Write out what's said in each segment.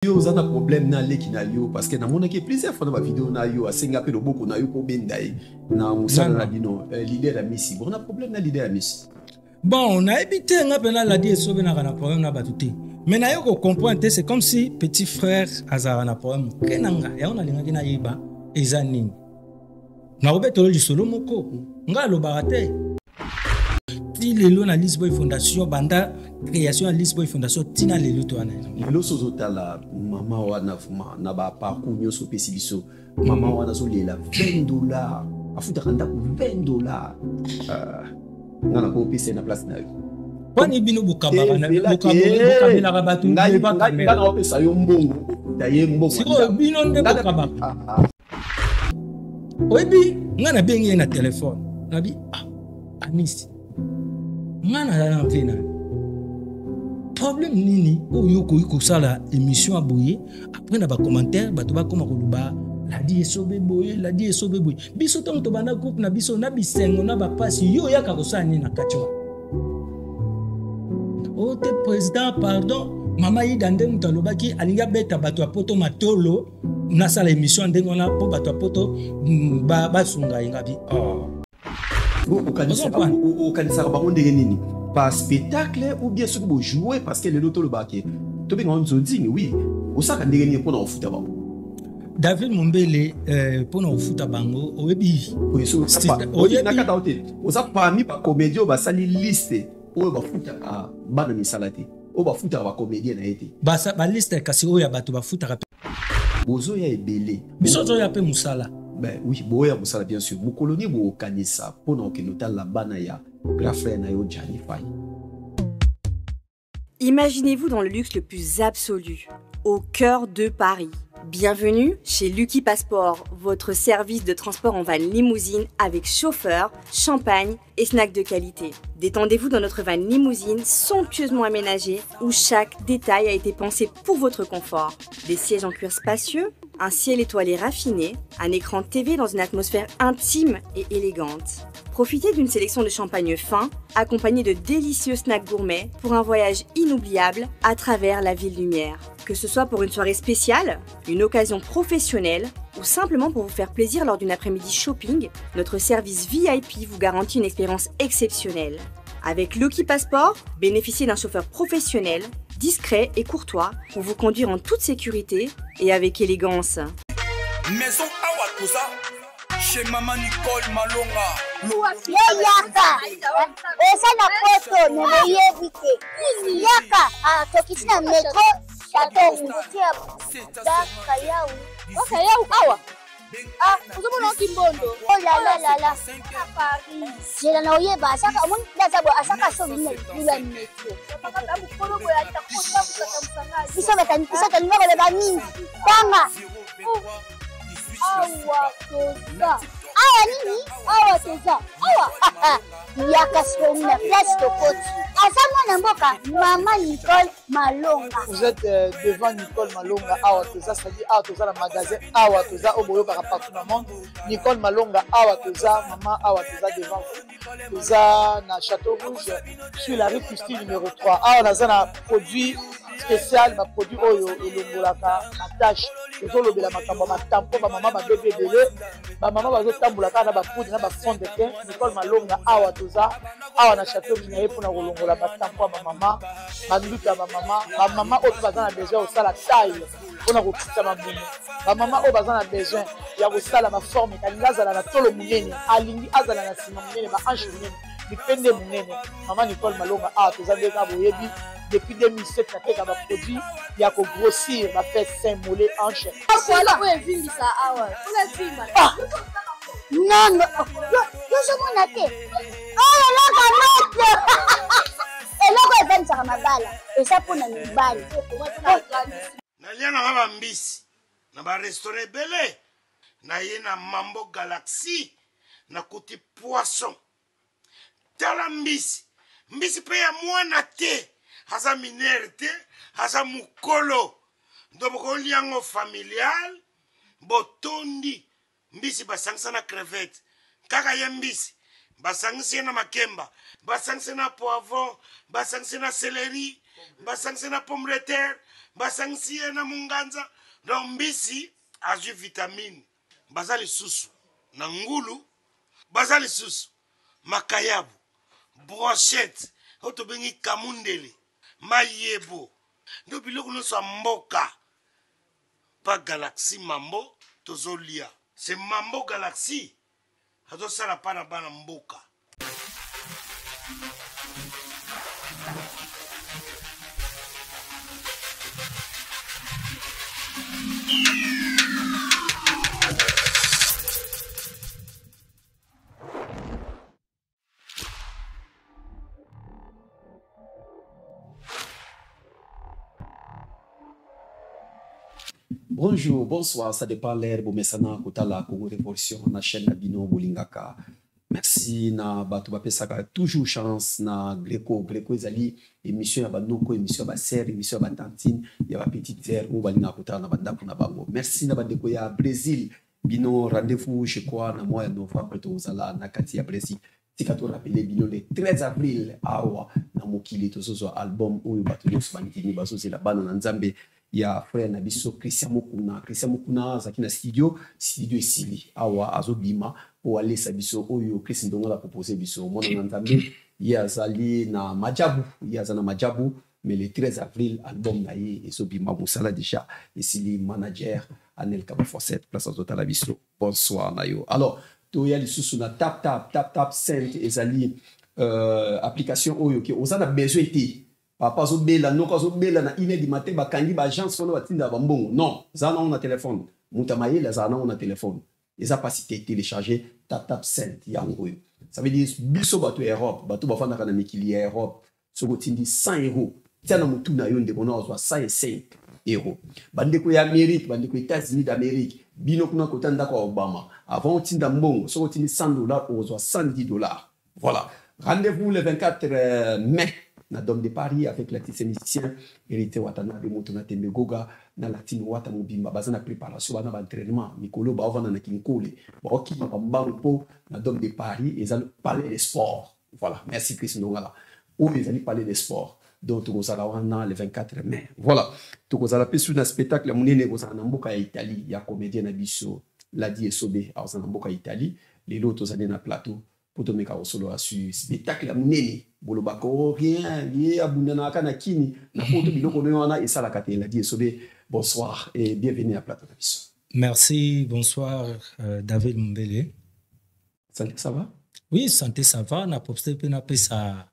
Yo za na problème na leki na yo parce que na mona ki plusieurs fois dans ma vidéo na yo asenga pe loboko na yo ko bendai na musala na dino leader ya Messi bon na problème na leader ya Messi bon na ebité nga pena la die sobe na kana problème na batuté mais na yo ko comprendre c'est comme si petit frère azara na problème kenanga ya ona linga kina yeba ezanini na obetolo lisolo moko nga lo barate ti lelo na Lisboy Fondation banda création à Lisboy Fondation tina lelo to ana lelo sozotala mama wana fuma na ba parcours nyoso pesi biso mama wana so lela $20 afuta kanda $20 ngana ko pesi na place na yo kwani bino bukabara na bukabela ka batu ba kamera ngana opesa yo mbongo daye mbongo siko bino nde bukabara oyebi ngana bengi na téléphone nabi Amis ngana na pena problème nini oyo ko sala émission aboye après na ba commentaire bato ba koma ko luba la di esobe boye biso tongo to bana groupe na biso na bisengo na ba pasi yo yaka ko sala nini na kachwa o te président pardon mama yi dande mutalobaki alinga beta bato apoto matolo na sala émission ndengo na po bato apoto ba sunga ingabi au kanisa bango ndenge nini par spectacle ou bien ce que vous jouez parce que le loto le baké to bien on dit oui au ça ndenge nini pour na futa bango David Mombele pour na futa bango oyebi oui so oyebi na kata hotel au ça parmi ba comédien ba sali liste o ba futa bana misalati o ba futa ba comédien na été ba liste kasi o ya bato ba futa bozo ya ebele biso zo ya pe musala. Ben oui, boya musala bien sûr. Mon colonie bo kanisa pendant que l'hôtel la bana ya grand frère na yo Jani Fay. Imaginez-vous dans le luxe le plus absolu, au cœur de Paris. Bienvenue chez Lucky Passport, votre service de transport en van limousine avec chauffeur, champagne et snacks de qualité. Détendez-vous dans notre van limousine somptueusement aménagée où chaque détail a été pensé pour votre confort. Des sièges en cuir spacieux, un ciel étoilé raffiné, un écran TV dans une atmosphère intime et élégante. Profitez d'une sélection de champagne fin, accompagnée de délicieux snacks gourmets pour un voyage inoubliable à travers la ville lumière. Que ce soit pour une soirée spéciale, une occasion professionnelle ou simplement pour vous faire plaisir lors d'une après-midi shopping, notre service VIP vous garantit une expérience exceptionnelle. Avec Lucky Passport, bénéficiez d'un chauffeur professionnel, discret et courtois pour vous conduire en toute sécurité et avec élégance. Maison Awatusa, chez Maman Nicole Malonga. Yaka, esa na poto nimeyevite. Yaka, tokisina metro chateau ngutia da kayau. Kayau awa. Uzumuna kimbondo. Oh la. Paris. Jela na oyeba asaka mun lazabo asaka so mina bila metro. Biso batani ngaba ba mingi. Tanga. Awa toza. Awa nini? Awa toza. Awa. Yaka sona place tokoti. Asama na mboka Maman Nicole Malonga. Vous êtes devant Nicole Malonga Awa toza, c'est-à-dire Awa toza le magasin Awa toza au boyo partout dans le monde. Nicole Malonga Awa toza, maman Awa toza devant vous. Toza na Château Rouge sur la rue Custine numéro 3. Awa naza na produit spécial, ma produit oyo elongolaka attache. Tozolobela makambo matampo ba maman ba bébé belé. Ba maman bazo tambulaka na ba poudre na ba fond de teint. Nicole Malonga Awa toza Awa na Château Rouge na pour na kolongola matampo ba maman. Ba luta ba maman oyo baza na besoin osala taille mpona kokita mamumu. Ba maman oyo baza na besoin ya kosala ma forme kalingi azala na tolo munene alingi azala na nsima munene ba hanche munene bipende munene. Maman Nicole Malonga Awa toza nde ka boyebi depuis 2007 nateka ba produit ya ko grossir ba fait sein mollet hanche. Non, yo mona te. Oh la gamete. Eloko evanisa mabala. Esa pona mibali. Nalia na ba mbisi na ba restaurant belé na ye na Mambo Galaxy na kuti poisson. Tala mbisi pe ya mwana te. Haza minerte, haza mukolo. Ndoboko liango familial, botondi. Mbisi basangisa na crevette. Kaka ya mbisi, basangisa na makemba. Basangisa na poivron, basangisa na céleri, basangisa na pomme de terre, basangisi ye na munganza donc mbisi azwi vitamine baza lisusu na ngulu baza lisusu makayabu brochette oyo tobengi kamundele mayebo ndio biloko nyonso ya mboka pa Galaxy Mambo tozolia c'est Mambo Galaxy azosala pa na bana mboka. Bonjour, bonsoir, ça dépend l'air, Bomesana, Kotala, Congo Révolution, na chaîne Nabino, Bolingaka. Merci, na Batou Bapesaka, toujours chance, na Greco Ezali, émission à Banoko, émission à Basser, émission à Batantine, il y a petite terre, ou Balina Kota, na Banda Kunabango. Merci, na Bandeko, ya Brésil, Bino, rendez-vous, je crois, na moi, no fois, Preto Zala, na Katia Brésil. Si tu rappelles, Bino, le 13 avril, Awa, na Mokili, to so album, ou Batunos, Banitini, Baso, c'est la bande en Nzambe. Il y a frère Nabiso Christian Mokuna Zakina studio Sili awa azobima pour aller sabiso oyo Christian Donga la proposer biso mon entendé il y a Zali na Majabu mais le 13 avril album naïe et sobima musala déjà et Sili manager Anel Kaba Fosset place aux la biso bonsoir nayo alors to ya lisusu na tap Saint et Zali application oyo qui osana besoin été papa zo bela no ko bela na 1h du matin ba kangi ba agence solo batinda ba mbongo non za na on a téléphone mutamaye la za na on a téléphone les capacités télécharger tap Saint yango ça veut dire biso bato Europe bato ba fana kana mikili Europe so ko tindi 100 euros tiana mutu na yo ndeko na zo 105 euros bande ko ya Amérique bande ko États-Unis d'Amérique bino kuna ko tanda ko Obama avant tinda mbongo so ko tindi $100 au zo $110 voilà rendez-vous le 24 mai na Dôme de Paris avec l'artiste musicien Hérité Watana de Motona Tembe Goga na Latino Wata Mobimba bazana préparation na entraînement Mikolo ba ovana na Kinkole ba oki ba mbango na Dôme de Paris et ça parler des sports voilà merci Christ Ndongala ou les allez parler des sports donc to kozala wana le 24 mai voilà to kozala pe sur un spectacle munene kozala na mboka ya Italie ya comédien na biso Ladi Esobe a na mboka ya Italie les lotos zane na plateau pour te mettre au solo sur spectacle munene bolo bako rien lié abundana kana kini na poto biloko nona et ça la kate Ladi Esobe bonsoir et bienvenue à plateau biso. Merci, bonsoir David Mbele. Santé ça va? Oui, santé ça va na popste pe na pesa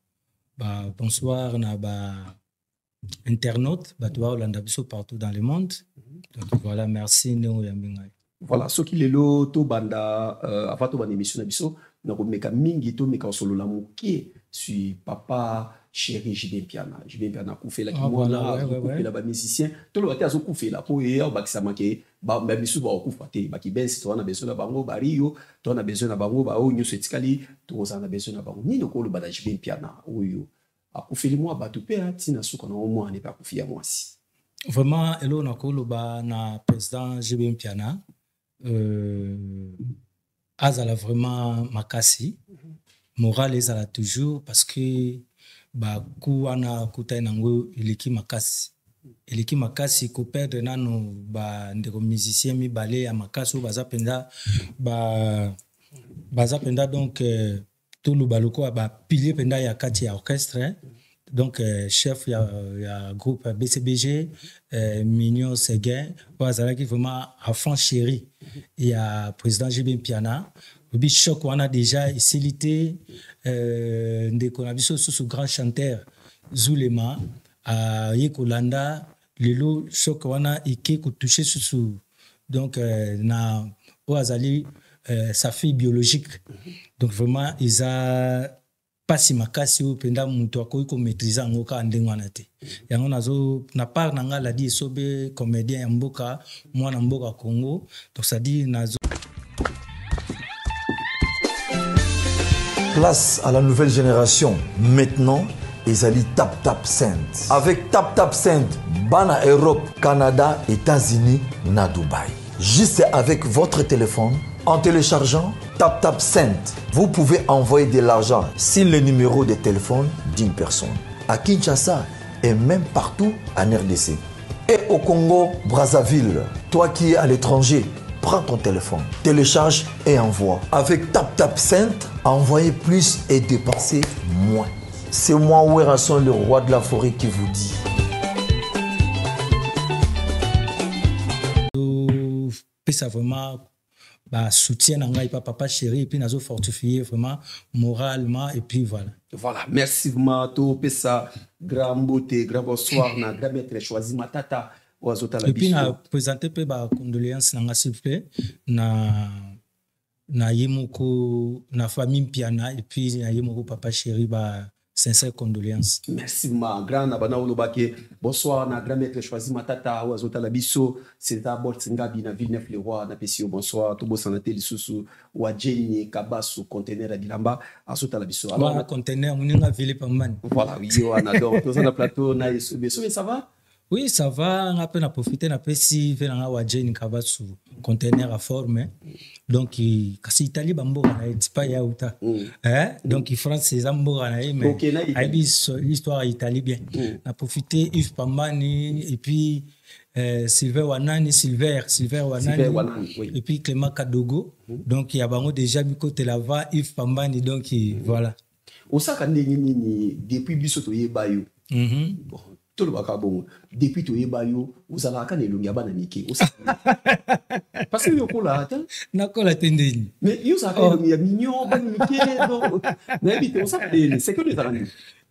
ba bonsoir na ba internautes ba to Hollanda biso partout dans le monde. Donc voilà, merci Neo Yambinga. Voilà, ce qui est là to banda avant to banda émission na biso na ko meka mingi to meka solo la moké sur papa chéri Jibin Piana koufe la ki mwana koufe la ba musicien to lo azo koufe la po e ba kisama ke ba bisu ba koufa te ba ki ben si to na besoin na bango ba rio to na besoin na bango ba o nyuso etikali to za na besoin na bango ni no ko lo ba da Jibin Piana oyo akoufe li moi ba to pe tina suka na o moi ne pas koufi ya moi si vraiment elo na ko lo ba na président Jibin Piana azala vraiment makasi moral ezala toujours parce que ba ku ana kutai nango eleki makasi ko perdre nano ba ndeko musicien mi balé ya makasi baza penda donc tout le baloko ba pilier penda ya kati ya orchestre donc chef ya groupe BCBG Mignon Seguin bazala qui vraiment à fond chéri il y a président Jibin Piana le choc on a déjà isilité ndeko na biso sous grand chanteur Zulema à Yekolanda lelo choc on a ike ko toucher sous donc na Oazali sa fille biologique donc vraiment ils a pas si makasi ou penda muto akoyi ko maîtriser ngoka ndengwana te yango nazo na part nanga Ladi Esobe comédien ya mboka mwana mboka Congo donc ça dit nazo. Place à la nouvelle génération maintenant ezali tap Saint avec tap Saint bana Europe Canada États-Unis na Dubaï juste avec votre téléphone en téléchargeant tap Saint vous pouvez envoyer de l'argent sur le numéro de téléphone d'une personne à Kinshasa et même partout en RDC Et au Congo, Brazzaville, toi qui es à l'étranger, prends ton téléphone, télécharge et envoie. Avec TapTapSend, envoyez plus et dépensez moins. C'est moi, Werrason, le roi de la forêt, qui vous dit. Ça vraiment soutien à papa chéri et puis nous fortifier vraiment moralement et puis voilà. Voilà, merci vraiment to pesa grand beauté, grand bonsoir na grand maître choisi matata oazota la. Et puis na présenter pe ba condoléances na s'il vous plaît na yemoko na famille Piana et puis na yemoko papa chéri ba sincère condoléances. Merci ma grand abana olobake bonsoir na grand maître choisi matata oazota la biso c'est d'abord Tsingabi na Villeneuve le roi na pesio bonsoir to bosanate lisusu wa Jenny Kabasu conteneur à Bilamba azota la biso. Alors na conteneur muninga vile pamani. Voilà oui on adore tous na plateau na Yesube ça va? Oui, ça va. On a pu profiter de si venant à Jenny Kabasu conteneur à forme. Donc, kasi Italie bambo na pas yauta. Donc, France c'est zambo na mais l'histoire Italie bien. On a profité Yves Pambani et puis Silver Wanani, oui. Et puis Clément Kadogo. Donc, il y a bango déjà du côté là-bas Yves Pambani donc voilà. Osaka nini depuis bisoto yebayo. Bon. Tout le monde depuis tout yebayo vous allez quand elongi abana mike parce que yo kola ata na kola tendeni mais yo ça quand il y a mignon ban mike donc na ebite on ça c'est que les arani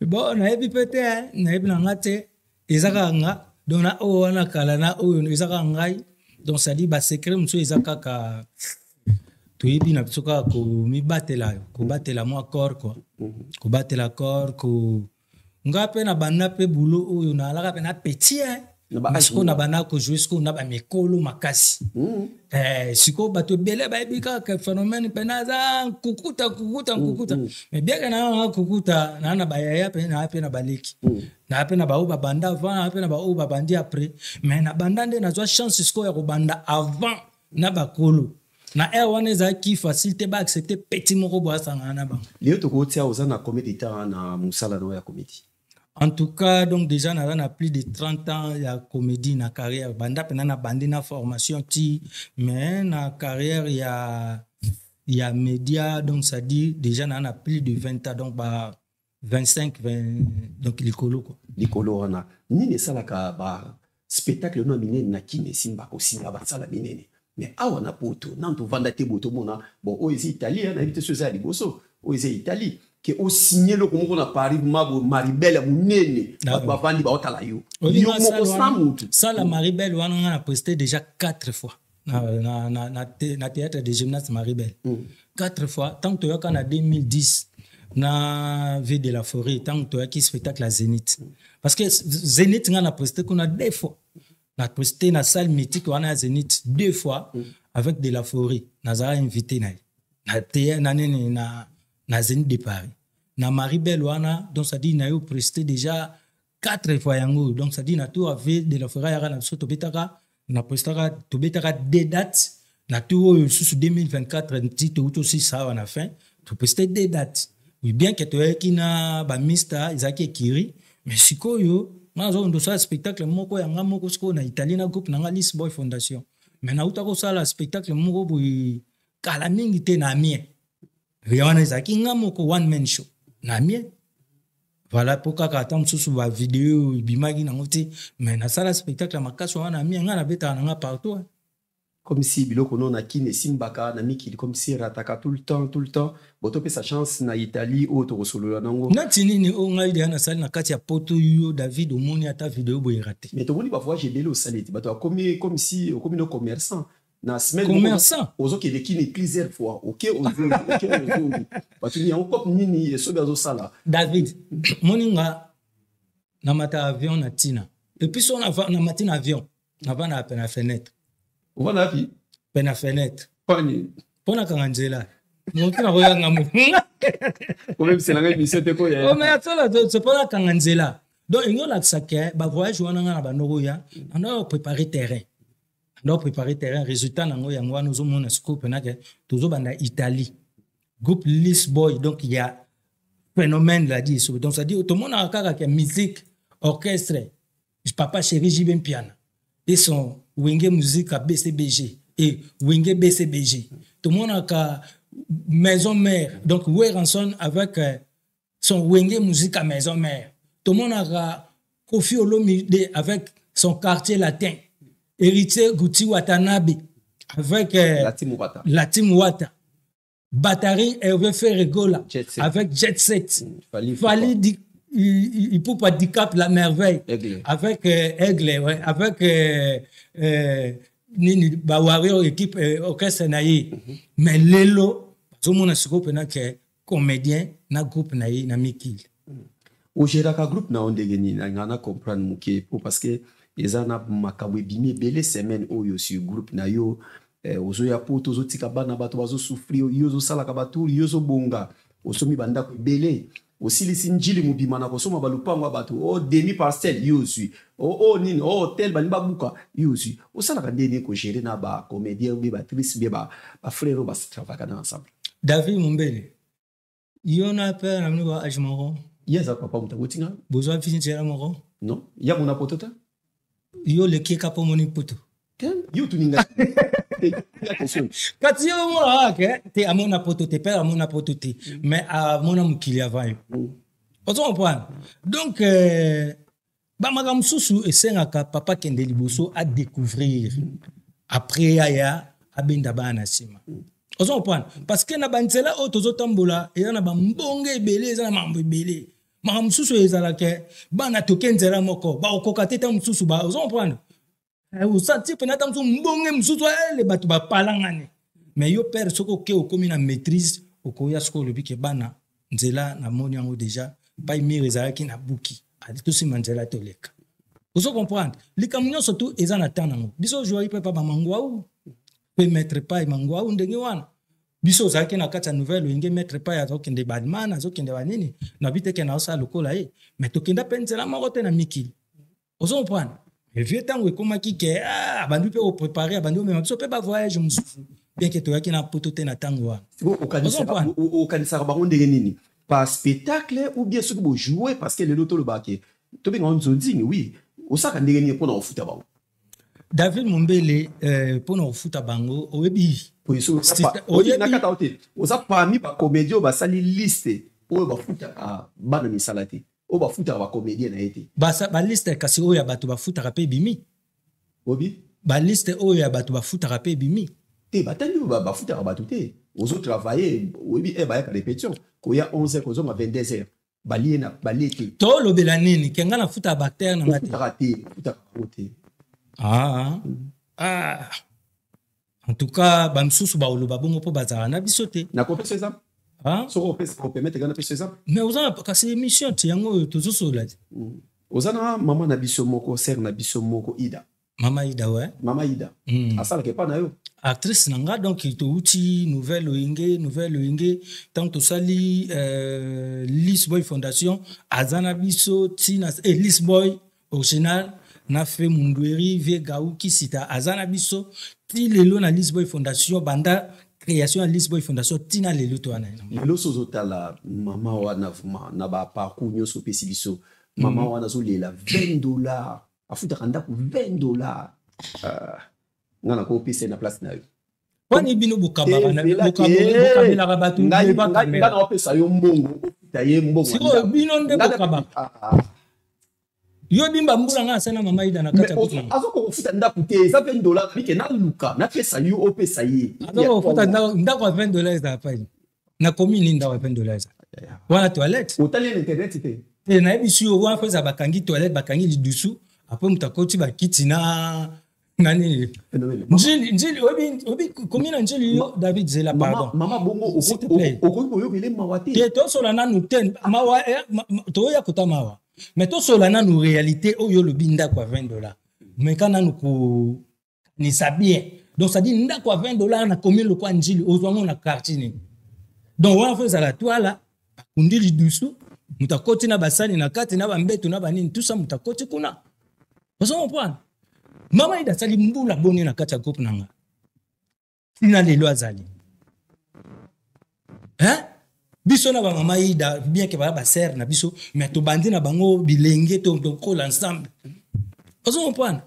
bon na ebi peut-être na ebi na ngate ezaka nga donc na o wana kala na o ezaka ngai donc ça dit ba secret muso ezaka ka to yebi na bisoka ko mi batela moi corps quoi ko batela corps ko ngape na bana pe boulot oyo na alaka pe na petit siko na bana ko jouer siko na ba mekolo makasi siko bato bele ba ebika ka phénomène pe na za kukuta mais bien que na kukuta na ba yaya pe na baleki na pe na ba o ba banda avant na pe na ba o ba bandi après mais na banda nde na zo chance siko ya ko banda avant na ba kolo na wana za ki facilité ba accepter petit moko bo asanga na ba leo to ko tia ozana comédie ta na musala no ya comédie. En tout cas, donc déjà, on a plus de 30 ans de comédie dans la carrière. Banda, on a bandé dans formation, mais dans la carrière, il y a média, donc ça dit, déjà, on a plus de 20 ans, donc 25, 20, donc l'icolo, quoi. L'icolo, on a. Nini salaka, spectacle no miné, na kine simba, aussi, na basala miné. Mais on a poto, nanto vandate boto mona, bon, o isi Italie, on a évité ce ça, liboso, o isi Italie. Que au signé le comme on a Paris Maribel Mounene bavandi ba otala yo ça la Maribel on a posté déjà 4 fois na théâtre de gymnase Maribel 4 fois tant que en 2010 na Ville de la Forêt tant que qui spectacle à Zénith parce que Zénith on a posté qu'on a 2 fois na posté na salle mythique on a Zénith 2 fois avec de la Forêt na invité na théâtre na Zénith de Paris. Na Maribel wana donc ça dit na yo presté déjà 4 fois yango donc ça dit na tout avec de la forêt ya na so to betaka na prestaka to betaka des dates na tout sous 2024 dit to aussi ça on a fin to presté des dates oui bien que to ki na ba Mr Isaki Kiri mais sikoyo na zo ndo ça spectacle moko ya moko siko na Italie na groupe na Alice Boy Fondation mais na uta ko sala spectacle moko boy kala mingi te na mien Riona Isaki ngamoko one man show na mien voilà pourquoi quand on sous la vidéo bimagi na ngoti mais na sala spectacle makaso wana mien ngana beta na partout comme si biloko non na kine simbaka na miki comme si rataka tout le temps boto pe sa chance na Italie o to solo nango na tinini o ngai de na sala na kati ya poto yo David omoni ata vidéo boy raté mais to boni ba fois j'ai belé au saleti bato comme si comme nos commerçants na semaine commerçant ozo ke lekini plusieurs fois OK parce qu'il y a encore nini et so bezo sala David moninga na mata avion na tina et puis on a na matin avion na bana na fenêtre voilà vie pena fenêtre pani pona kanganzela motina royanga mo quand même c'est la même mission te ko ya oh mais attends c'est pas la kanganzela donc il y a la saké ba voyage wana na ba noroya on a préparé terrain résultat nango yango nous omona scope na ke tozo banda Italie groupe List Boy donc il y a phénomène là dit donc ça dit tout le monde a kaka musique orchestre papa chéri Jibem piano et son wenge musique à BCBG et wenge BCBG. Tout le monde a maison mère, donc Weranson avec son wenge musique à maison mère. Tout le monde a Kofi Olomide avec son quartier latin. Héritier Guti Watanabe avec la team Wata. Batterie Hervé Ferregola avec Jet Set. Fali il peut pas handicap la merveille. Aigle. Avec Aigle, ouais. Avec Nini Bawario équipe orchestre naïe. Mais Lelo, tout le monde a ce groupe que comédien na groupe naïe na Mikil. Au Géraka groupe na ondegeni na comprendre muke parce que les ana makabwe bimi bele semaine oyo sur groupe na yo ozo ya poto ozo tika bana bato bazo souffrir yo zo sala ka bato yo zo bonga osomi banda ko bele osilisi njili mubima na kosoma balupango bato o demi parcelle yo suis o nini o hotel bani babuka yo suis osala ka ndeni ko gérer na ba comédien ou ba actrice ou ba frère ba travailler ensemble. David Mumbele yo na père na mwa ajmoro yeza papa mutabutinga besoin finir moro non ya mona potota yo le keka po moni poto yo tuninga kati yo mona ke te amona poto te père amona poto te mais amona mukili avant yo ozo comprendre donc ba magam susu esengaka papa kende liboso à découvrir après aya abenda bana sima ozo comprendre parce que na banzela o tozo tambola et na ba mbonge ebele za na mambo ebele magam susu ezala ke bana tokenzela moko ba okokate ta mususu ba ozo comprendre osati pena ta mususu mbonge mususu le batu ba palangane mais yo père soko ke okomi na maîtrise okoya soko lobi ke bana nzela na moni yango déjà ba imire ezalaki na buki adi to sima nzela toleka ozo comprendre likamunyo surtout eza na tanango biso joyi pe pa ba mangwa peut mettre pas mangwa ou ndenge wana biso zaki na kata nouvelle inge mettre pas ya zokende badman azokende banini na biteke na osa lokola mais tokenda pensela marote na mikili ozo comprendre et vieux tango ekomaki ke bandu pe o préparer bandu même biso pe ba voyage mususu bien que toyaki na potote na tango wana o kanisa ba ndenge nini par spectacle ou bien ce que vous jouez parce que le loto le baké to be ngon zonding oui osaka ndenge nini pona ofuta ba David Mumbele pour nous foutre à bango oyebi oyebi nakata hotel oza parmi ba comédien ba sali liste oyo ba futa a bana misalati o ba futa ba comédien na été ba liste kasi oyo bato ba futa rapé bimi obi ba liste oyo ya bato ba futa rapé bimi te batandi ba futa ba te ozo travailler oyebi ba ya répétition ko ya 11h ko zo ma 22h balié na balete to lobela nini kenga na futa ba terre na ngati futa côté en tout cas bamsusu ba oloba bongo po bazala na bisote na kopesa exemple so ko permettre gana pesa exemple mais ozana kasi émission ti yango tozo sola ozana mama na biso moko ser na biso moko Ida mama Ida ouais mama Ida asala ke pa na yo actrice nanga donc to uti nouvelle oinge tant to sali Lisboy Fondation azana biso tina Lisboy original na fait mundweri vie gauki sita azana biso ti lelo na Lisboy Fondation banda création à Lisboy Fondation tina lelo to ana lelo sozotala mama wana na ba parcours nyoso pesi biso mama wana zo lela $20 afuta kanda ku $20 ngana ko pese na place na yo wani bino bukabara na bukabela ka batu ngana opesa yo mbongo taye mbongo siko bino nde bukabara yo bimba mbula nga sana mama Ida na kata kutu azoko kufuta ndaku te za $20 bike na luka na pesa yo opesa ye azoko kufuta ndako $20 za pa na commune ndako $20 wana toilette otali internet te te na ebisu yo wana feza bakangi toilette bakangi lidusu après mutakoti bakiti na nani njili obi commune njili yo David Zela pardon mama bongo okoko yo kele mawate te to sola nanu ten mawa to ya kota mawa mais to sola nanu réalité oyo lo binda kwa $20 mais kana nuko ni sabie donc ça dit nda kwa $20 na commune lo kwa njili ozwango na quartier ni donc wa feza la toile kundili dusu mutakoti na basani na kati na bambeto na banini tout ça mutakoti kuna vous comprenez mama Ida sali mbula boni na kati ya groupe nanga tina lelo azali biso na ba mama Ida bien que ba sœur na biso mais to bandi na bango bilenge to ko l'ensemble vous comprenez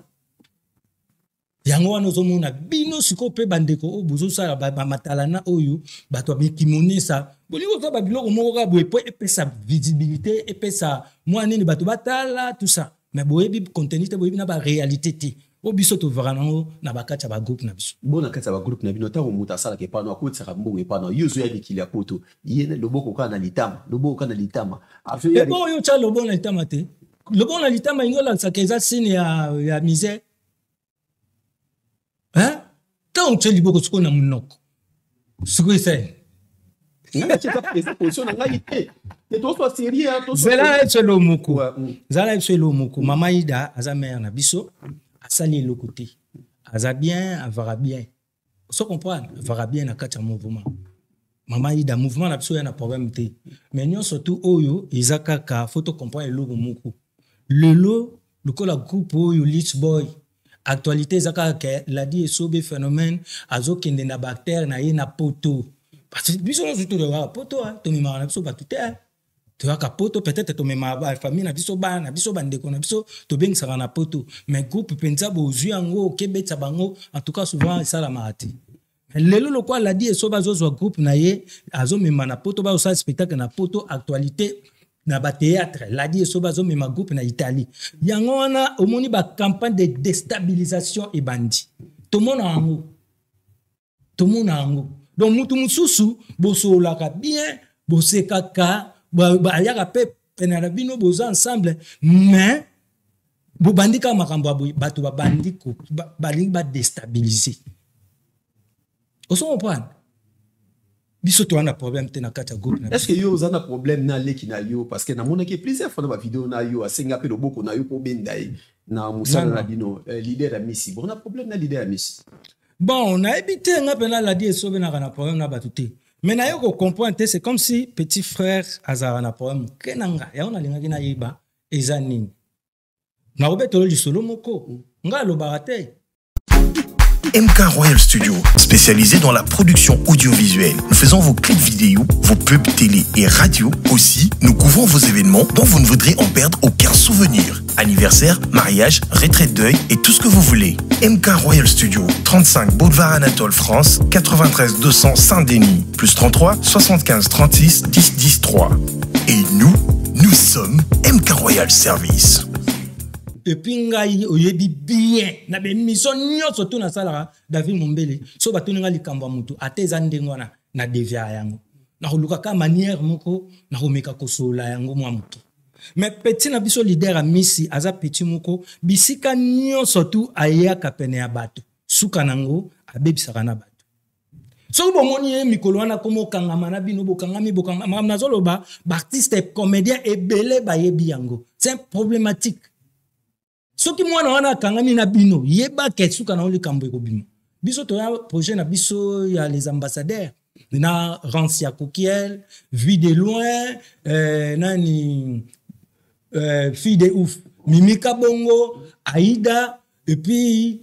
yango wana ozomona bino siko pe bandeko o bozosala matalana oyo bato bakimonesa bolingo oza babiloko moko kaka boye po epesa visibilité epesa mwa nini bato batala tout ça mais boyebi contenu te boyebi na baréalité te o biso tovara nango na bakati ya bagroupe na biso bona kati ya bagroupe na bino ntango moto asalaka epano akotisaka mbongo epano yo ozoya mikili ya poto ye loboko kaka na litama loboko kaka na litama ebo oyo tya loboko na litama te loboko na litama ingo olakisaka eza sine ya misère ntango tye liboko sikoyo na monoko sikoyo esali zela eselo moko zala eselo moko mama ida aza mère na biso asali eloko te aza bien avara bien so comprendre avara bien na kati ya mouvement mama ida mouvement na biso ya na problème te mais nyonso tu oyo eza kaka faut comprendre eloko moko lelo lokola groupe oyo Lich Boy actualité eza kaka ladi esobe phénomène azokende na bactère na ye na poto parce que biso nyonso tozwaka poto tomemaka na biso bato te tozwaka poto peut-être tomemaka famille na biso bana na biso bandeko na biso tobengisaka na poto mais groupe mpenza bozwi yango okebetisa bango en tout cas souvent esalamaka te lelo lokola ladi esobe azozwa groupe na ye azomema na poto bazosala spectacle na poto actualité na batéâtre ladi esobe azomema groupe na Italie yango wana omoni bacampagne de déstabilisation ebandi tomona yango donc mutu mususu bosolaka bien bosekaka bayaka pe pene na bino boza ensemble mais bobandi kaka makambo ya boye bato babandi balingi badestabilize oso comprendre biso towana problème te na kati ya groupe est-ce que yo oza na problème na leki na yo parce que namonaki plusieurs fois na bavideo na yo asenga mpe loboko na yo mpo benda ye na mosala na bino leader ya misi bona problème na leader ya misi bon nayebi te nga mpena ladi esobenaka na problème na bato te mais naye kocomprendre te c'est comme si petit frère azalaka na problème ke na nga yango nalingaki nayeba eza nini nakobetolo lisolo moko nga alobaka te. MK Royal Studio, spécialisé dans la production audiovisuelle. Nous faisons vos clips vidéo, vos pubs télé et radio. Aussi, nous couvrons vos événements dont vous ne voudrez en perdre aucun souvenir. Anniversaire, mariage, retraite deuil et tout ce que vous voulez. MK Royal Studio, 35 Boulevard Anatole France, 93 200 Saint-Denis, plus 33 75 36 10 10 3. Et nous sommes MK Royal Service. Et puis ngai oyebi bien na be mission nyonso to na salaka David Mombele so batuninga likamba mutu ateza ndengwana na devia yango na koluka ka manière moko na komeka kosola yango mwa mutu mais petit na biso leader a misi aza petit moko bisika nyonso tu ayaka pene ya bato suka nango abebisaka na bato so bomoni ye mikolo wana komo kangama na bino bokangama nazoloba ba artiste comédien ebele bayebi yango c'est problématique. Soki mwana wana kangami na bino yeba ketsuka na likambo ekobima biso to ya projet na biso ya les ambassadeurs na Rancia Coquiel Vie de loin nani fille de ouf Mimika Bongo Aïda et puis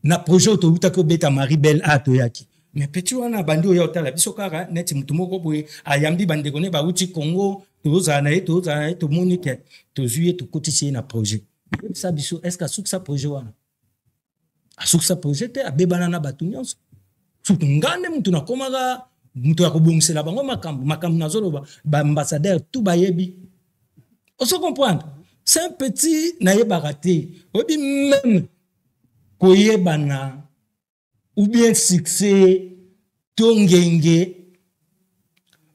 na projet to utako beta Maribel ato yaki mais petit wana bandi oya otala biso kaka neti mutu moko boye ayambi bandeko ne ba uti Congo tozana to monique tozuye to kotisi na projet. Est-ce que ça projet wana ça projet te abebana na batu nyonso surtout ngande mutu na komaka mutu akobongisela bango makambo nazoloba ba ambassadeur tout bayebi on se comprendre c'est un petit nayebaka te obi même koyebana ou bien succès to ngenge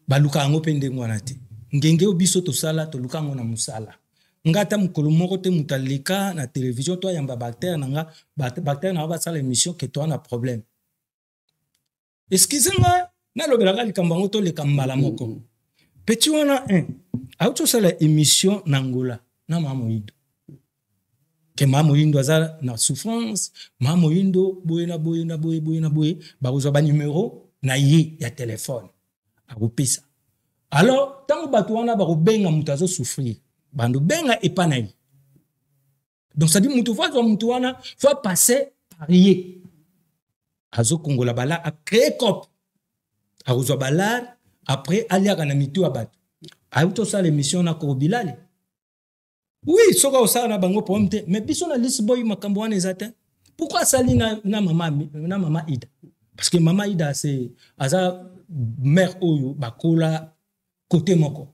baluka yango mpe ndenge wana te ngenge obiso tosala toluka yango na mosala ngata mukolo moko te mutaleka na télévision to yamba bactère nanga bactère na ba sala émission que toi na problème excusez-moi na lobelaka likambo ngo to lekambala moko petit wana auto sala émission na Angola na Mamoindo ke Mamoindo aza na souffrance Mamoindo boye ba kozwa ba numéro na ye ya téléphone akopesa alors tango bato wana ba kobenga mutu azo souffrir bando benga epanai donc ça dit mutu wana faut passer par ye azo kongola bala a créer cop a rezo bala après aliaka na mitu abat a auto ça l'émission na ko bilale oui soka osala na bango pomte mais biso na Lich Boy makambo wana ezata pourquoi sali na maman Ida? Parce que maman Ida c'est aza mère oyo bakola côté moko.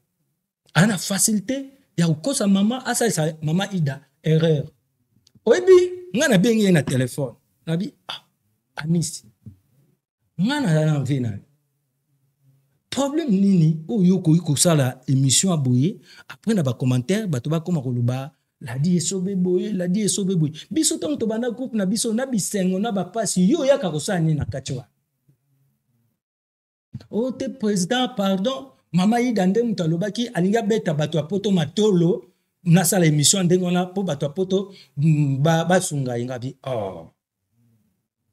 Ana facilité ya ukosa maman asa maman Ida erreur. Oyebi ngana bengi na téléphone. Nabi amisi. Ngana na vina. Problème nini oyo ko sala émission aboye après na ba commentaire bato ba koma koluba la di esobe boye biso tonto to bana groupe na biso na bisengo na ba pasi yo yaka ko sala nini na kachwa. O te président pardon mama Ida nde mutalobaki alinga beta bato apoto matolo na sala émission ndengo na po bato apoto ba sunga ingabi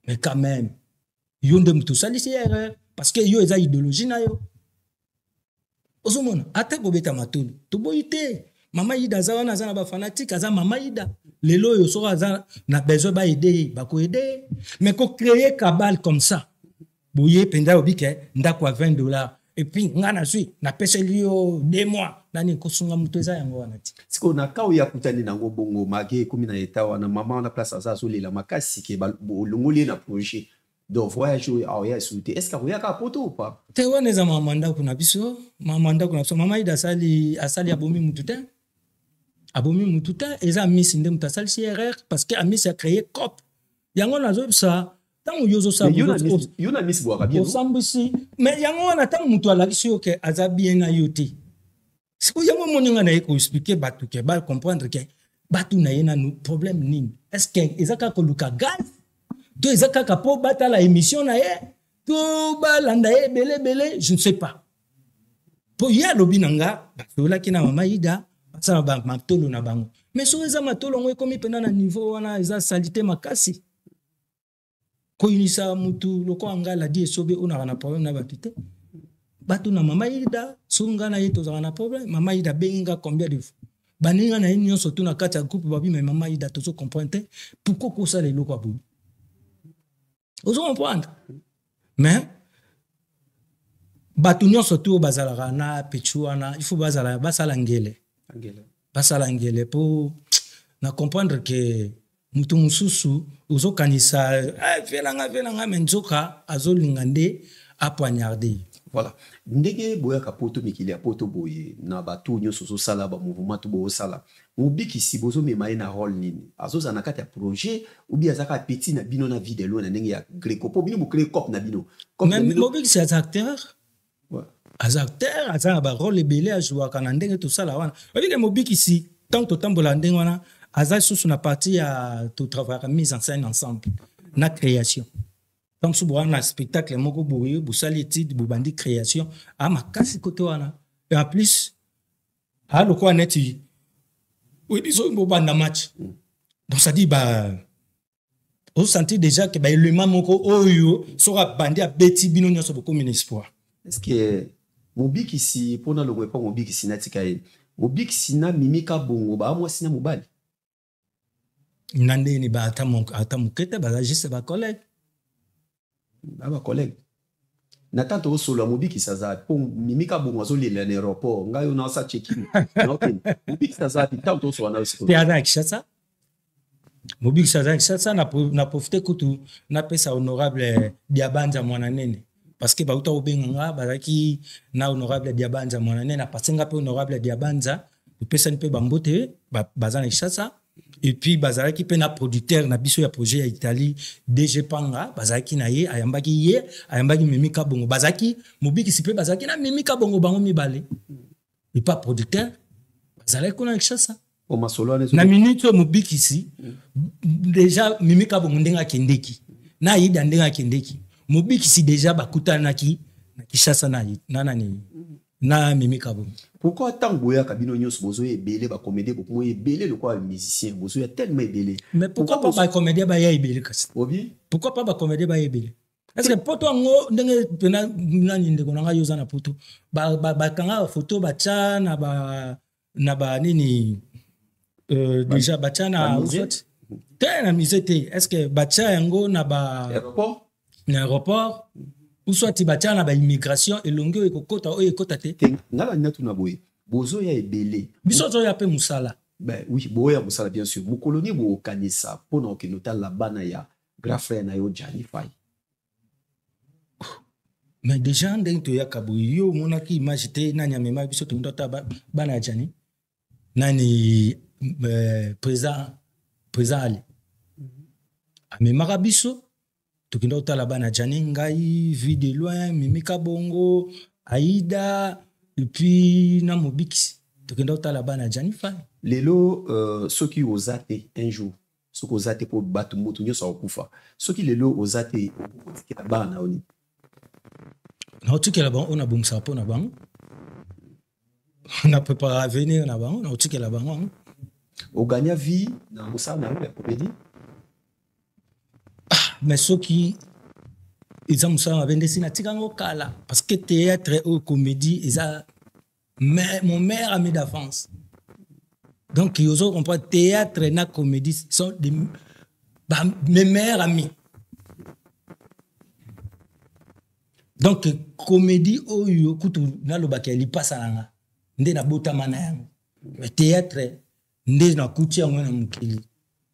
mais quand même yo nde mutu salisi erreur parce que yo eza idéologie na yo ozomona ata kobeta matolo toboyite mama Ida za wana za na ba fanatique aza mama Ida lelo yo so aza na besoin ba aider ba ko aider mais ko créer cabale comme ça boye penda obike ndako à $20 et puis ngana sui na pese lio 2 mois nani ko sunga mutu eza yango wana ti siko na kawo ya kutani nango bongo mage kumi na eta wana mama na place aza so lela makasi ke ba longoli na projet donc voyage ya souté est-ce que ya ka poto ou pas te wana za mama ndako na biso mama Ida asali abomi mututa eza miss nde mutasali si erreur parce que amis a créé cop yango nazo ça tango yozo sa yo na miss boaka bien osambisi mais yango wana tango mutu alakisi yo ke aza bien na yote siko yango moninga na eko expliquer batu ke ba comprendre ke batu na yena no problème nini est-ce que ezaka ko luka gaz to ezaka ka po bata la émission na ye to balanda ye belé je ne sais pas po ya lobi nanga basola kina mama Ida ça va matolo na bango mais so eza matolo ngo ekomi pena na niveau wana eza salité makasi ko inisa mutu loko anga la di esobe ona na problème na batite batu na mama Ida sunga na yeto za na problème mama Ida benga combien de fois baninga na union surtout na kati ya groupe babi mais mama Ida to so comprendre pourquoi ko ça les loko abu ozo comprendre mais batu nyo surtout bazala na pechuana il faut bazala basala ngele basala ngele pour na comprendre que mutu mususu uzo kanisa velanga menzoka azolingande apoignarder voilà ndenge boya ka poto mikili ya poto boye na batu nyo soso sala ba mouvement to bo sala mobiki si bozo memaye na rôle nini azoza na kati ya projet ou bien azaka petit na bino na vie de lo na ndenge ya greco po bino bo créer cop na bino même mobiki c'est acteur as acteur aza ba rôle belé a jouer kana ndenge to sala wana obike mobiki si tant to tambola ndenge wana aza sous na partie à tout travail mise en scène ensemble na création donc sous na spectacle moko boye busali étude bubandi création a makasi koto wana et en plus a lo kwa neti oui biso mbo banda match donc ça dit bah on sentit déjà que bah élément moko oyo sera bandi a beti bino nyoso beaucoup min espoir est-ce que mobiki si pona lo pas mobiki si natika ye mobiki si na mimika bongo ba moi sina mobali nande ni ba ata mukete ba juste ba collègue na tanto solo mobiki saza po mimika bongo zo lela na aéroport ngayo na sa check-in mobiki saza tanto so na te ana kishasa mobiki saza kishasa na profiter kutu na pesa honorable Diabanza mwana nene parce que bauta obenganga bazaki na honorable Diabanza mwana nene na pasenga pe honorable Diabanza pesa nipe bambote bazana kishasa et puis bazalaki pe na producteur na biso ya projet ya Italie DG Panga bazalaki na ye ayambaki mimika bongo bazalaki mobiki sipe bazalaki na mimika bongo bango mibale et pas producteur bazalaki kuna kishasa o masolo na minute mobiki si déjà mimika bongo ndenga kendeki na yida ndenga kendeki mobiki si déjà bakutanaki na kishasa na nani na mimika bongo. Pourquoi tant boya kabino nyos bozo ebele ba comédie beaucoup moins ebele le quoi musicien bozo ya tellement ebele. Mais pourquoi pas ba comédie ba ya ebele kasi? Obi? Pourquoi pas ba comédie ba ebele? Est-ce que poto ngo ndenge pena nani ndeko nanga yoza na poto ba kanga photo ba cha na ba nini déjà ba cha na uzot. Tena misete est-ce que ba cha yango na ba aéroport ou soit tibatiana na ba immigration et longueur ekokota o ekota te ngala nyatu na boye bozo ya ebele biso zo ya pe musala Ben oui, boya musala bien sûr. Mukoloni bo kanisa pona ke notal la bana ya grand frère na yo Johnny Faye. Mais déjà ndenge to yakabu yo monaki image te nani amema biso to ndota bana Johnny. Nani président Ali. Amema biso to ndota la bana Johnny ngai vu de loin Mimika Bongo, Aïda et puis na Mobix. To ndota la bana Johnny Faye. Lelo ceux qui osate un jour, ceux qui osate pour battre moto nyo sa okufa. Ceux qui lelo osate qui la bana oni. Na otuke la bango on a bumsa po na bango. On a préparé à venir na bango, na otuke la bango. O gagna vie na musa na la comédie. Mais ceux qui ils ont ça avec des sinatikano kala parce que théâtre ou comédie ils a mon meilleur ami d'avance. Donc, ils ont compris théâtre et la comédie sont mes meilleurs amis. Donc, comédie, il passe à la na bota mana. Mais théâtre, na kutia ngona mukili.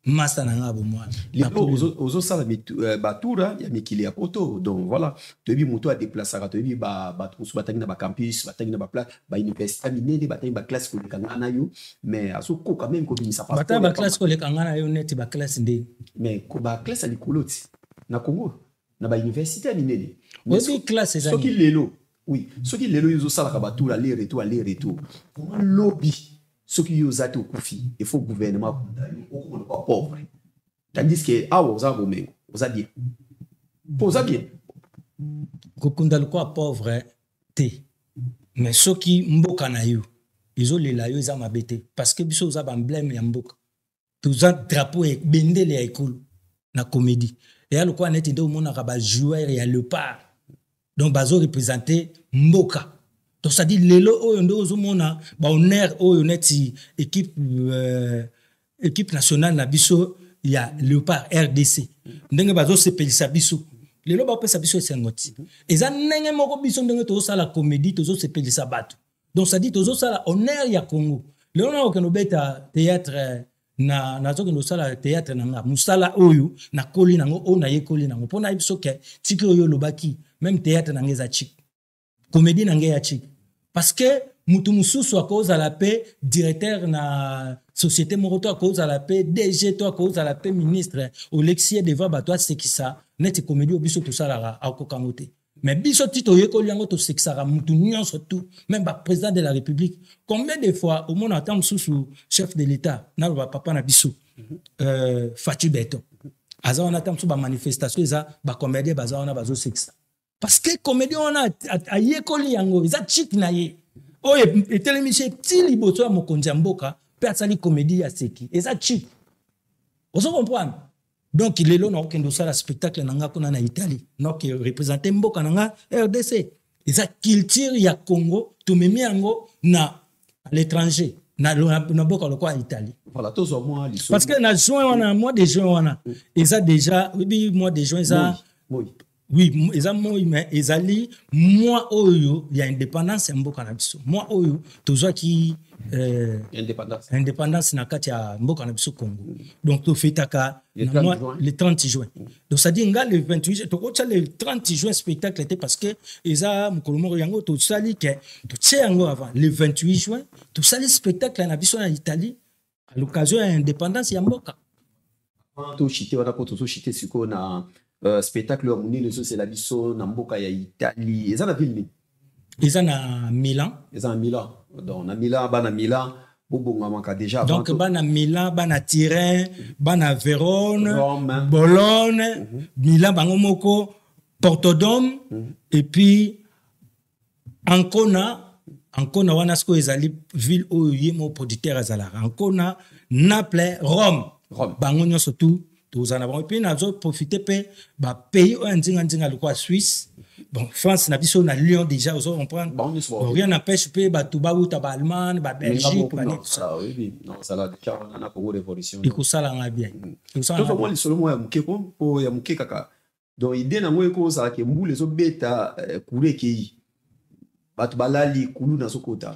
Masa na ngabo moi. Les aux ça la batura ya mikili ya poto. Donc voilà, tu moto a déplacer tu ba batangi na ba campus, batangi na ba place, ba université minene, batangi ba classe ko lekanga yo, mais aso ko quand même ko bimisa pas. Batangi ba classe ko lekanga yo net ba classe ndé. Mais ko ba classe ali koloti na Congo, na ba université minene. Mais so classe ça. Ce qui lelo, oui, ce qui lelo yo ça la batura aller retour. Comment lobby ceux qui ont été au Koufi, il faut le gouvernement pas pauvre. Tandis que, ah, vous avez bien. Vous avez bien. Kokunda le quoi pauvre, té. Mais ceux qui mboka na yo, ils ont les layo, ils ont mabete. Parce que biso ont emblème ya mboka. Tous un drapeau et bendele ya école na comédie. Et alors quoi net, il doit mon araba joueur et le part. Donc bazo représenter mboka. Donc ça dit lelo oyo ndo ozomona ba honneur oyo neti équipe nationale na biso ya Léopard RDC ndenge bazo sepelisa biso lelo ba pesa biso esengoti eza ndenge moko biso ndenge tozo sala comédie tozo sepelisa bato. Donc ça dit tozo sala honneur ya Congo lelo na okeno beta théâtre na zoke ndo sala théâtre na nga musala oyo na koli nango o na yekoli nango pona biso ke tiki oyo lobaki même théâtre na ngeza chik comédie na ngeya chik. Parce que mutu mususu à cause à la paix directeur na société moroto à cause à la paix DG toi à cause à la paix ministre au lexie devant ba toi c'est qui ça net comédie au biso tout ça la a kokangote mais biso tito yeko liango to sexara mutu nyon surtout même ba président de la République combien de fois au monde attend mususu chef de l'état na ba papa na biso Fatou Beto aza on attend mususu ba manifestation eza ba comédie baza on a bazo sexa. Parce que comédie on a yekoli yango eza chic na ye oye etelemishe ti liboso ya mokonzi ya mboka pe asali comédie ya seki eza chic ozo comprendre donc lelo na okendo sala spectacle na nga kuna na Italie donc représenter mboka na nga RDC eza culture ya Congo tumemi yango na l'étranger na mboka lokwa Italie voilà tous au moins parce que na juin wana mois de juin wana eza déjà oui mois de juin eza oui, mais ezali moi oyo ya indépendance ya mboka na biso. Moi oyo tozwa ki indépendance na kati ya mboka na biso Congo. Donc to fetaka le 30 juin. Donc ça dit nga le 28 juin, to kocha le 30 juin spectacle était parce que eza mukolo moko yango to sali ke to tsengo avant le 28 juin, to sali spectacle na biso na Italie à l'occasion ya indépendance ya mboka. To chité wana ko to chité siko na spectacle au Mouni, c'est la biso na mboka ya Italie. Ils ont la ville. Ils ont à Milan. Ils ont à Milan. Donc, na Milan, ban à Milan, Bobonga manka déjà. Donc, ban à Milan, ban à Turin, ban à Vérone, Rome, Bologne, Milan, Bangomoko, Portodome, et puis Ancona, Wanasko, ezali ville où il y a mon producteur Azalar. Ancona, Naples, Rome. Bangonyo surtout. Et puis, nous avons profité de pays où on a Suisse. Bon, France, on a Lyon déjà, on prend. Rien n'empêche de Allemagne, Belgique. Non, ça l'a déjà, on a pour révolution. Il faut ça là bien. Moi, les seuls mots, il y a Mouké Kaka. Donc, l'idée, c'est que les autres bêta, Kouré Kei, Batbalali, Koulou, dans ce côté.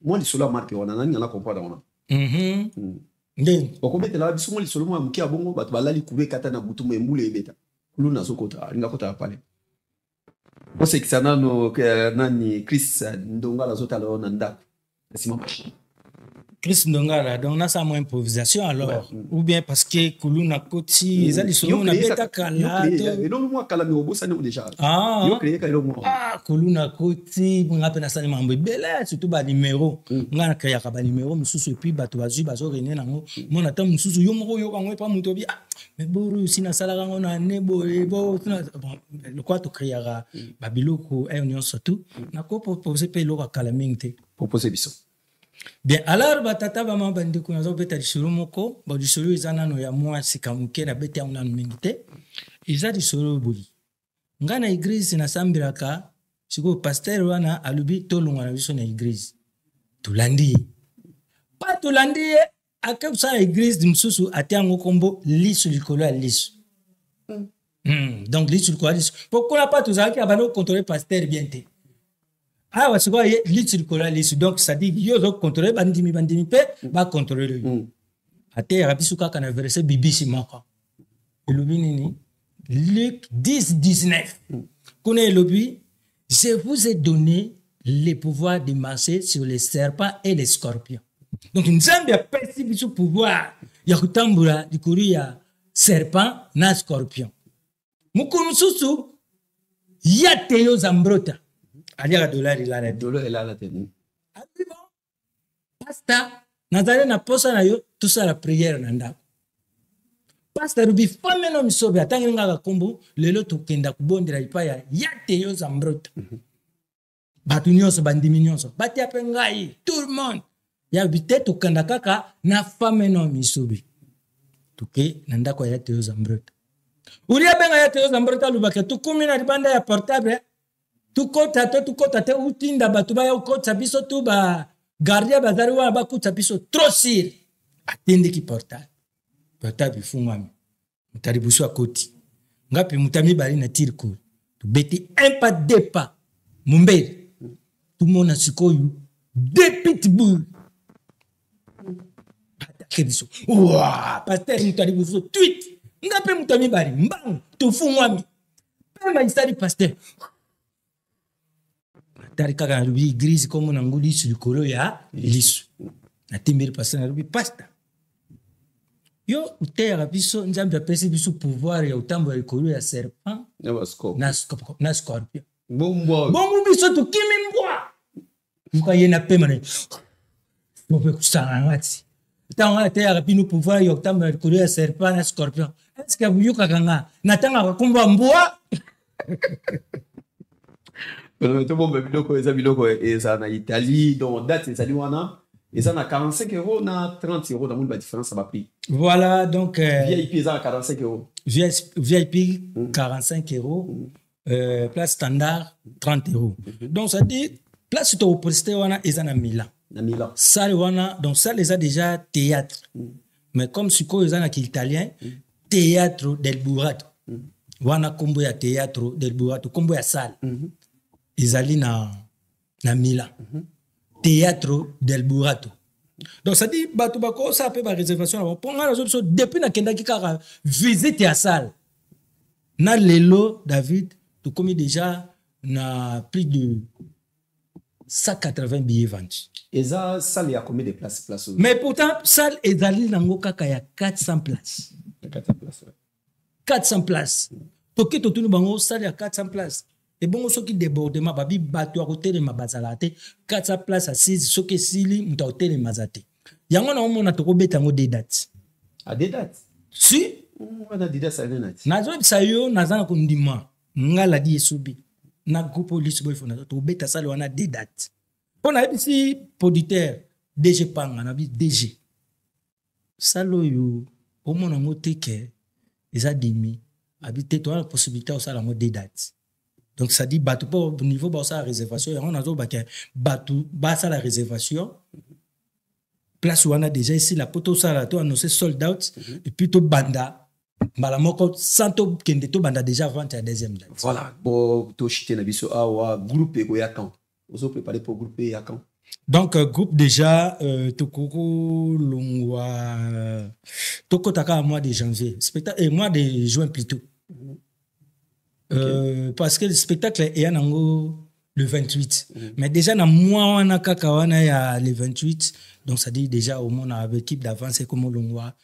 Moi, les seuls marques, on a comprendre. ndenge okobetela biso mo lisolo mo muke abongo bato balali kube kata na butu mo embule ebeta kuluna sokota alinga kota pale osekisa nano nani Chris Ndongala zotala na ndako asima machine Chris Ndongala donc na sa mo improvisation alors ou bien parce que kuluna koti ezali solo na beta kala elo mo kala mi obosa ne déjà yo créer ka elo mo kuluna koti ngape na sali mambo bela surtout ba numéro ngana créer ka ba numéro mususu et puis bato bazu bazo rene nango mona ta mususu yo moko yo kango pa muto bi mais boru sina sala kango na nebo bo le quoi to créer ba biloko et union surtout na ko proposer pe lo ka kala mingte proposer biso. Bien, alors, batata bama bandeko nazo beta disolo moko, ba disolo izana no ya mwa sikamuke na beta una mingite. Iza disolo buli. Ngana église na sambiraka, siko pasteur wana alubi tolunga na biso na église. Tulandi. Pa tulandi akabsa église dimsusu atiango kombo lisu likolo ya lisu. Donc lisu likolo ya lisu. Pourquoi pas tuzaki abano contrôler pasteur bien te. Ah, parce que donc ça dit yo zo contrôler bandimi pe ba contrôler lui. Ate rabisuka kana verset bibisi moko. Elobi nini? Luc 10:19. Connais elobi, je vous ai donné le pouvoir de marcher sur les serpents et les scorpions. Donc nzambe a pesi biso pouvoir ya kutambula likuru ya serpent na scorpion. Mukunu susu yate yo zambrota. Aliaka dollar il a la tenu. Pasta nazale na posa na yo tout ça la prière nanda. Pasta rubi femme no misobe atangi ngaka kombo lelo to kenda kubondela ipaya yate yo zambrota. Batu nyonso bandimi nyonso bati apengai tout le monde. Ya bite to kanda kaka na femme no misobe. Tuke nanda kwa yate yo zambrota. Ulia benga yate yo zambrota lubaka tukumi na ribanda ya portable. Tukota te utinda batuba ya ukota biso tu ba gardia bazari wa ba kuta biso trop sir atende ki portable fungwami mutaribusu akoti ngapi mutami bari na tirko tu beti un pas deux pas mumbere tout mona sikoyu deux pitbull atake biso wa pasteur mutaribusu tweet ngapi mutami bari mbang tu fungwami pema istari pasteur tarika kana rubi grise comme na nguli sur likolo ya lisu na timbiri passer na rubi pasta yo utera biso nzambe apesi biso pouvoir ya utambo ya likolo ya serpent na scorpion bongo biso tukimi mbwa muka yena pema na mope kusana ngati tanga tera bino pouvoir ya utambo ya likolo ya serpent na scorpion est-ce que vous yuka kanga natanga kumba mbwa Mais tout bon biloko eza na Italie donc date ezali wana eza na 45 € na 30 € dans mon différence ça va prix. Voilà donc VIP eza na 45 €. VIP 45 €, place standard 30 €. Donc ça dit place to poster wana eza na Milan. Na Milan. Salle wana donc salle eza déjà théâtre. Mais comme siko eza na italien Teatro del Burato. Wana kombo ya Teatro del Burato kombo ya salle. Izali na Milan. Teatro del Burato. Donc ça dit bato bako ça peut ba réservation pour nga la depuis na kenda ki kaka visite ya salle. Na lelo David tu commis déjà na plus de 180 billets vendus. Et ça salle ya combien de places Mais pourtant salle ezali nango kaka ya 400 places. 400 places. 400 places. Toki to tunu bango salle ya 400 places. Et bon, ceux qui débordent, babi batu à côté de ma bazalate, 400 places assises, ceux qui sili, m'ta hôtel de mazate. Yango na omo na toko betango des dates. À des dates? Si. On a des dates à des dates. Nazo sayo nazana kundima. Ngala di esubi. Na groupe police boy fona to beta sale wana des dates. Pour na ici poditeur DG panga na bi DG. Salo yo omo na ngoteke eza demi. Habité toi la possibilité au sala des dates. Donc ça dit bateau pour au niveau de la réservation on a dit bateau basa la réservation place où on a déjà ici la poto ça là to annoncé sold out et puis to banda mbala moko santo kende to banda déjà vente à deuxième date. Voilà bon to chité na biso awa groupe eko ya quand vous préparez pour groupe ya quand Donc, groupe déjà, Tokoko, Longwa, Toko Taka, mois de janvier. Spectacle, et mois de juin plutôt. Parce que le spectacle est le 28. Mais déjà, dans le mois, on a le 28. Donc, ça dit déjà, au moins, avec l'équipe d'avance, c'est comme Longwa.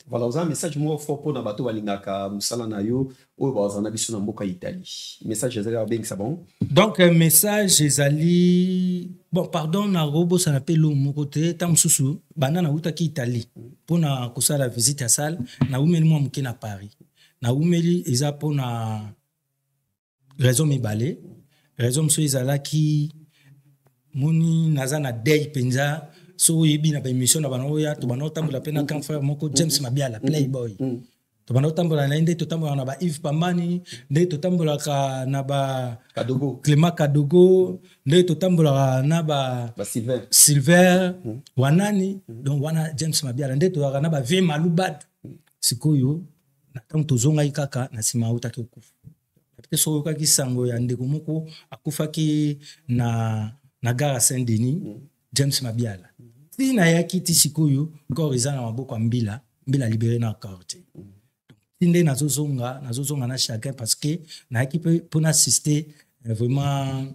Voilà, vous avez un message fort pour Nabato Walingaka, Moussala Nayo, ou vous avez un message pour Italie. Message, c'est bon. Donc, message, c'est bon, pardon, na robo, ça n'appelle mon côté, tam sousou, banana outaki Italie. Pour na kosa la visite à salle, na oumeli moi mouké na Paris. Na oumeli, isa pour na raison mi balé, raison m'sou izala ki, mouni nazana day penza, so yebi na ba émission na banoya to bano tambola pena kan frère moko James Mabiala Playboy to bano tambola na inde to tambola na ba Yves Pambani nde to tambola ka na ba Kadogo Clément Kadogo nde to tambola na ba Silver wanani donc wana James Mabiala nde to na ba V Malubad sikoyo na tanto zonga ikaka na sima utaki okufa peut-être so ka kisango ya ndeko moko akufaki na gare Saint-Denis James Mabiala. Si na yaki tisikoyo corps izana maboko mbila libéré na quartier. Tinde nazozonga na chacun parce que na yaki pour assister vraiment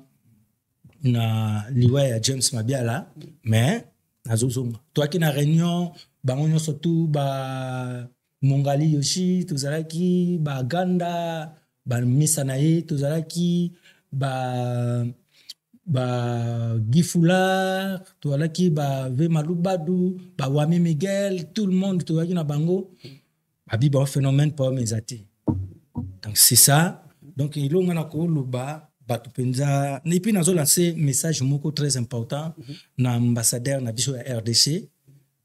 na liwa ya James Mabiala mais nazozonga. Toi qui na réunion bangonyo surtout ba Mongali Yoshi tozalaki ba Ganda ba Misanaye tozalaki ba Gifoula, Toalaki, Ve Malubadou, Wami Miguel, tout le monde, Toalaki na bango, Babi un phénomène pour mes athées. Donc c'est ça. Donc il y a Batupenza. Et puis nous avons lancé un message très important na ambassadeur na biso ya RDC,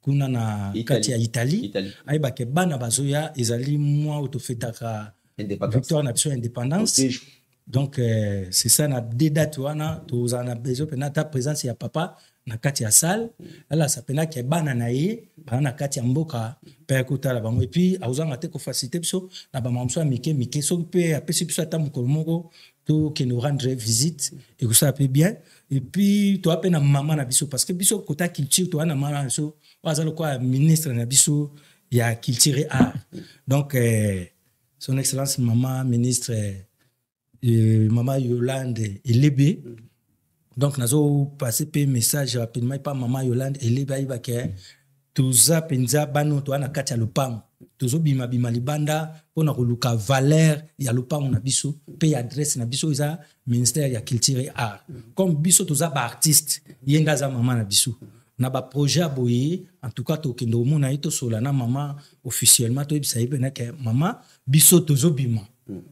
kuna na kati ya Italie. Aiba ke bana bazoya ezali moi autofetaka victoire na biso indépendance. Donc, c'est ça, na deux dates, tu as besoin de ta présence, il y a papa, na kati ya salle, là, ça peut être bananaye, na kati ya mboka, perkuta la bango, et puis, à uzanga te ko faciliter, so, na ba mamso mike, so, peut appeler so, ta mkolomoko, to, qui nous rendre visite, et que ça peut bien, et puis, tu as appelé na maman na biso, parce que biso, kota culture, tu as na maman na biso, wazalo quoi, ministre na biso, il y a culture art. Donc, son excellence maman, ministre, Maman Yolande et Lébé. Donc, nous avons passé un message rapidement par Maman Yolande et Lébé. Il va que tous les penza bano to ana katia lupang. Tous les bima libanda pour na kuluka valeur ya lupang na biso paye adresse na biso isa ministère ya culture et art. Comme biso tous les artistes yenga za maman na biso. Na ba projet aboye en tout cas to kendo mona ito solana maman officiellement to bisa ibena ke maman biso tozo bima.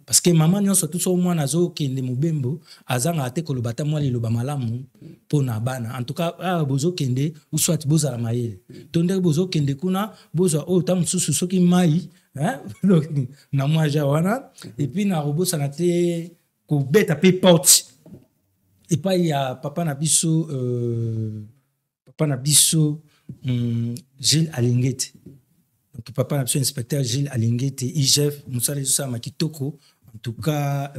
Parce que maman nyonso tout so mwana zo kende mobembo azanga ate kolobata mwa liloba malamu pona bana en tout cas bozo kende ou soit boza la mayele tonde bozo kende kuna boza o tam susu soki mai hein donc na moi jawana et puis na robo sanate ko beta pe porte et pas il y a papa na biso Gilles Alingete. Donc, papa n'a inspecteur Gilles Alingete, IGF, Moussa Lezusa Makitoko. En tout cas,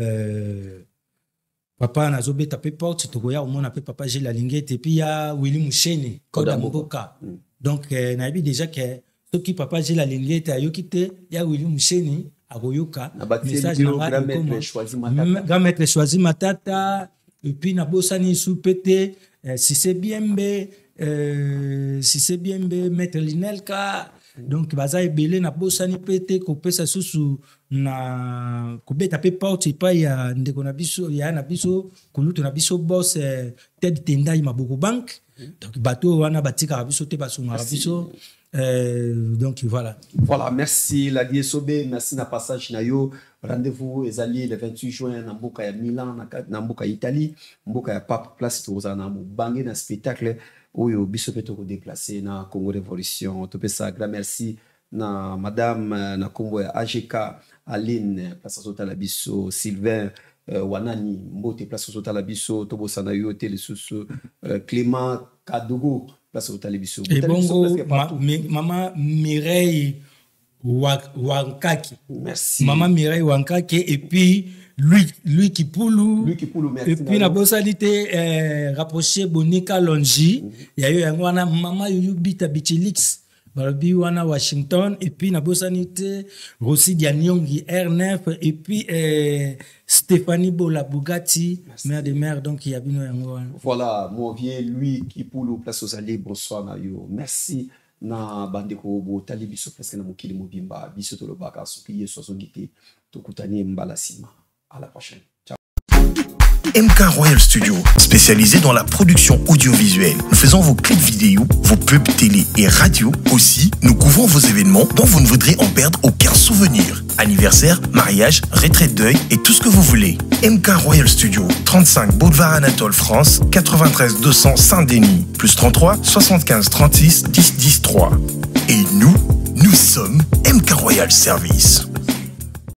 papa n'a zobé tapé porte, Togoya, au moins, papa Gilles Alingete. Et puis, il y a Willy Mouchene, Kodamboka. Donc, n'a vu déjà que ce qui papa Gilles Alingete a yokité, il y a Willy Mouchene, à Goyoka. Message grand-maître choisi Matata. Et puis, n'a bossani sous pété, si c'est bien, maître Linelka. Donc baza ebele na bosani pete ko pesa susu na ko beta pe porte pa ya ndeko na biso ya na biso kulutu na biso boss Ted Tendai Maboko Bank. Donc bateau wana batika biso te basunga biso donc voilà. Voilà, merci la Diesobe, merci na passage na yo. Rendez-vous ezali le 28 juin na mboka ya Milan na mboka Italie, mboka ya Pape Place toza na bangi na spectacle oyo biso pe toko déplacer na Congo Révolution. To pesa grand merci na madame na kombo ya AGK Aline place sota la biso Sylvain Wanani mbote place sota la biso to bosana yo tele susu Clément Kadogo place sota la biso. Et bongo maman Mireille Wankaki. Merci. Maman Mireille Wankaki et puis Lui qui poulou. Merci. Et puis, la bossalité, rapproché Bonica Longi. Il y a eu un maman Yubita Bichilix. Barabi wana Washington. Et puis, la bossalité, Rossi Dianyongi R9. Et puis, Stéphanie Bola Bugatti, mère de mère. Donc, il y a bien un. Voilà, mon vieux, lui qui poulou, place aux alliés, bonsoir, na yo. Merci. Na bandeko bo tali biso presque na mokili mobimba biso to lobaka soki yeso azongite tokutani mbala sima. À la prochaine. Ciao. MK Royal Studio, spécialisé dans la production audiovisuelle. Nous faisons vos clips vidéo, vos pubs télé et radio. Aussi, nous couvrons vos événements dont vous ne voudrez en perdre aucun souvenir. Anniversaire, mariage, retraite deuil et tout ce que vous voulez. MK Royal Studio, 35 Boulevard Anatole France, 93 200 Saint-Denis, plus 33 75 36 10 10 3. Et nous sommes MK Royal Service.